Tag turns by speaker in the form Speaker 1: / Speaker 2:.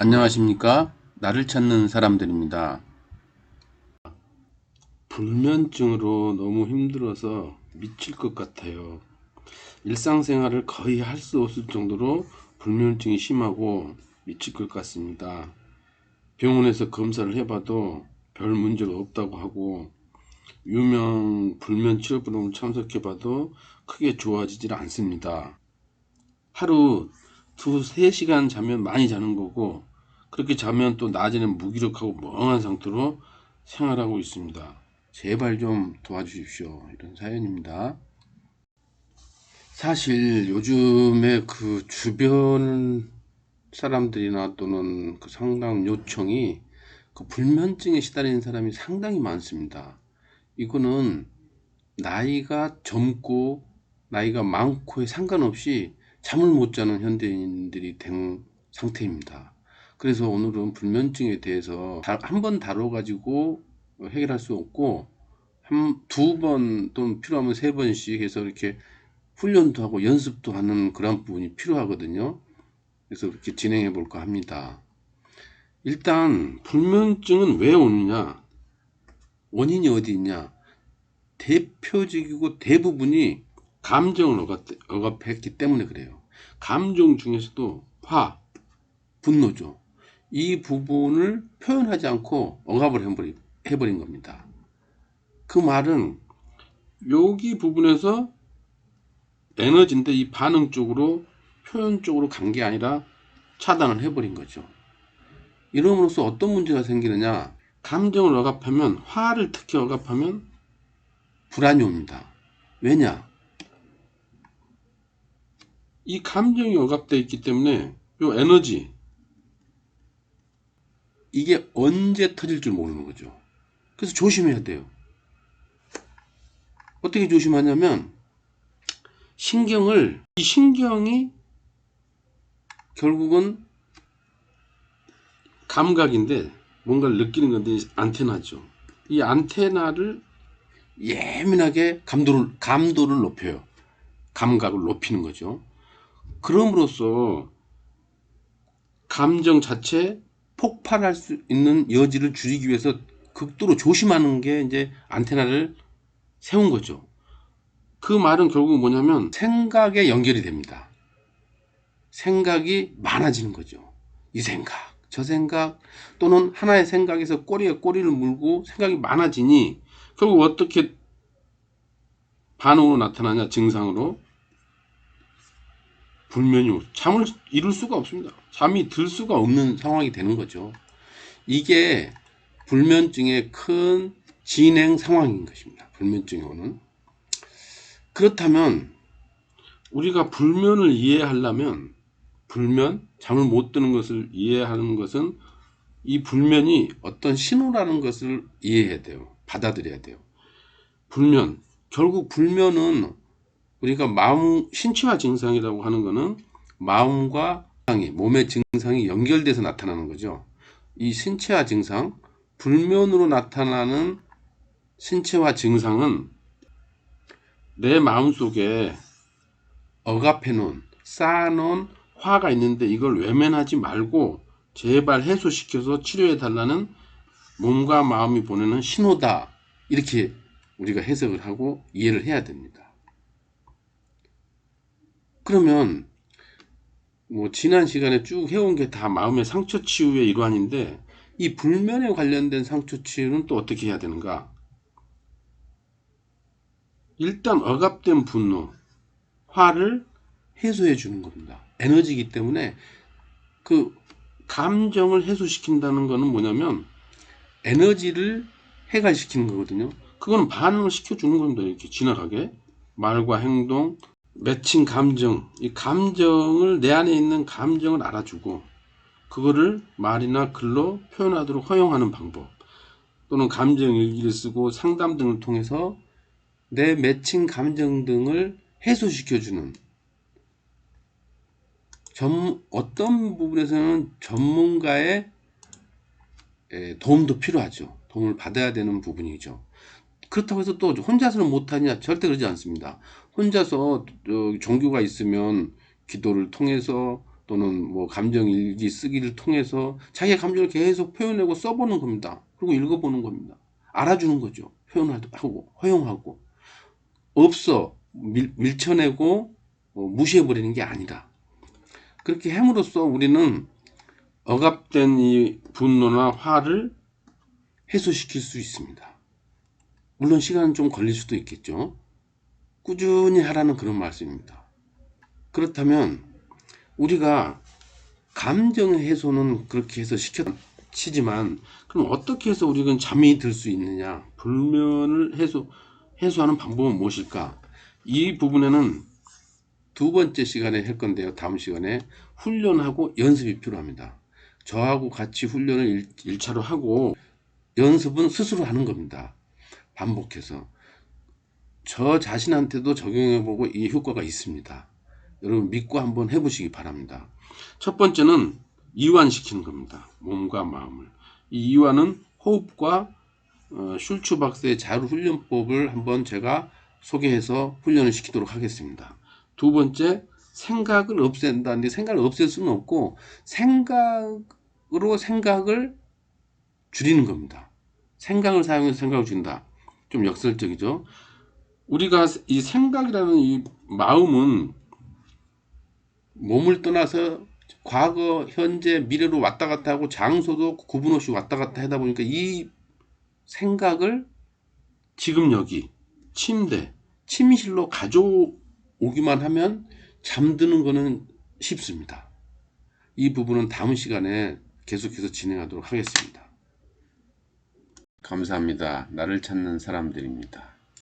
Speaker 1: 안녕하십니까? 나를 찾는 사람들입니다. 불면증으로 너무 힘들어서 미칠 것 같아요. 일상생활을 거의 할 수 없을 정도로 불면증이 심하고 미칠 것 같습니다. 병원에서 검사를 해봐도 별 문제가 없다고 하고 유명 불면 치료 프로그램 참석해봐도 크게 좋아지질 않습니다. 하루 2~3시간 자면 많이 자는 거고, 그렇게 자면 또 낮에는 무기력하고 멍한 상태로 생활하고 있습니다. 제발 좀 도와주십시오. 이런 사연입니다. 사실 요즘에 그 주변 사람들이나 또는 그 상담 요청이 그 불면증에 시달리는 사람이 상당히 많습니다. 이거는 나이가 젊고 나이가 많고에 상관없이 잠을 못 자는 현대인들이 된 상태입니다. 그래서 오늘은 불면증에 대해서 한 번 다뤄가지고 해결할 수 없고, 두 번 또는 필요하면 세 번씩 해서 이렇게 훈련도 하고 연습도 하는 그런 부분이 필요하거든요. 그래서 이렇게 진행해 볼까 합니다. 일단 불면증은 왜 오느냐, 원인이 어디 있냐. 대표적이고 대부분이 감정을 억압했기 때문에 그래요. 감정 중에서도 분노죠. 이 부분을 표현하지 않고 억압을 해버린 겁니다. 그 말은 여기 부분에서 에너지인데 이 반응 쪽으로, 표현 쪽으로 간 게 아니라 차단을 해버린 거죠. 이러므로써 어떤 문제가 생기느냐, 감정을 억압하면, 화를 특히 억압하면 불안이 옵니다. 왜냐, 이 감정이 억압되어 있기 때문에 요 에너지, 이게 언제 터질 줄 모르는 거죠. 그래서 조심해야 돼요. 어떻게 조심하냐면, 이 신경이 결국은 감각인데 뭔가를 느끼는 건데 안테나죠. 이 안테나를 예민하게 감도를 높여요. 감각을 높이는 거죠. 그럼으로써 감정 자체 폭발할 수 있는 여지를 줄이기 위해서 극도로 조심하는 게 이제 안테나를 세운 거죠. 그 말은 결국 뭐냐면 생각에 연결이 됩니다. 생각이 많아지는 거죠. 이 생각, 저 생각, 또는 하나의 생각에서 꼬리에 꼬리를 물고 생각이 많아지니 결국 어떻게 반응으로 나타나냐, 증상으로 불면이, 잠을 이룰 수가 없습니다. 잠이 들 수가 없는 상황이 되는 거죠. 이게 불면증의 큰 진행 상황인 것입니다. 불면증이 오는. 그렇다면 우리가 불면을 이해하려면, 잠을 못 드는 것을 이해하는 것은 이 불면이 어떤 신호라는 것을 이해해야 돼요. 받아들여야 돼요. 결국 불면은 우리가 신체화 증상이라고 하는 것은 마음과 몸의 증상이 연결돼서 나타나는 거죠. 이 신체화 증상, 불면으로 나타나는 신체화 증상은 내 마음속에 억압해놓은, 쌓아놓은 화가 있는데 이걸 외면하지 말고 제발 해소시켜서 치료해달라는 몸과 마음이 보내는 신호다. 이렇게 우리가 해석을 하고 이해를 해야 됩니다. 그러면 지난 시간에 쭉 해온 게 다 마음의 상처 치유의 일환인데, 이 불면에 관련된 상처 치유는 또 어떻게 해야 되는가? 일단 억압된 분노, 화를 해소해 주는 겁니다. 에너지이기 때문에 그 감정을 해소시킨다는 것은 뭐냐면 에너지를 해갈시키는 거거든요. 그거는 반응을 시켜주는 겁니다. 이렇게 지나가게. 말과 행동, 맺힌 감정, 이 감정을, 내 안에 있는 감정을 알아주고 그거를 말이나 글로 표현하도록 허용하는 방법, 또는 감정일기를 쓰고 상담 등을 통해서 내 맺힌 감정 등을 해소시켜주는, 어떤 부분에서는 전문가의 도움도 필요하죠. 도움을 받아야 되는 부분이죠. 그렇다고 해서 또 혼자서는 못하냐? 절대 그러지 않습니다. 혼자서 종교가 있으면 기도를 통해서 또는 뭐 감정일기 쓰기를 통해서 자기의 감정을 계속 표현하고 써보는 겁니다. 그리고 읽어보는 겁니다. 알아주는 거죠. 표현하고 허용하고 없어 밀쳐내고 무시해버리는 게 아니라, 그렇게 함으로써 우리는 억압된 이 분노나 화를 해소시킬 수 있습니다. 물론 시간은 좀 걸릴 수도 있겠죠. 꾸준히 하라는 그런 말씀입니다. 그렇다면 우리가 감정 해소는 그렇게 해서 치지만, 그럼 어떻게 해서 우리가 잠이 들 수 있느냐, 불면을 해소하는 방법은 무엇일까? 이 부분에는 두 번째 시간에 할 건데요. 다음 시간에 훈련하고 연습이 필요합니다. 저하고 같이 훈련을 1차로 하고 연습은 스스로 하는 겁니다. 반복해서 저 자신한테도 적용해보고 이 효과가 있습니다. 여러분 믿고 한번 해보시기 바랍니다. 첫 번째는 이완시키는 겁니다. 몸과 마음을. 이 이완은 호흡과 슐츠 박사의 자율훈련법을 한번 제가 소개해서 훈련을 시키도록 하겠습니다. 두 번째, 생각을 없앤다는데 생각을 없앨 수는 없고 생각으로 생각을 줄이는 겁니다. 생각을 사용해서 생각을 줄인다. 좀 역설적이죠. 우리가 이 생각이라는 이 마음은 몸을 떠나서 과거, 현재, 미래로 왔다 갔다 하고 장소도 구분 없이 왔다 갔다 하다 보니까 이 생각을 지금 여기 침대, 침실로 가져오기만 하면 잠드는 거는 쉽습니다. 이 부분은 다음 시간에 계속해서 진행하도록 하겠습니다. 감사합니다. 나를 찾는 사람들입니다.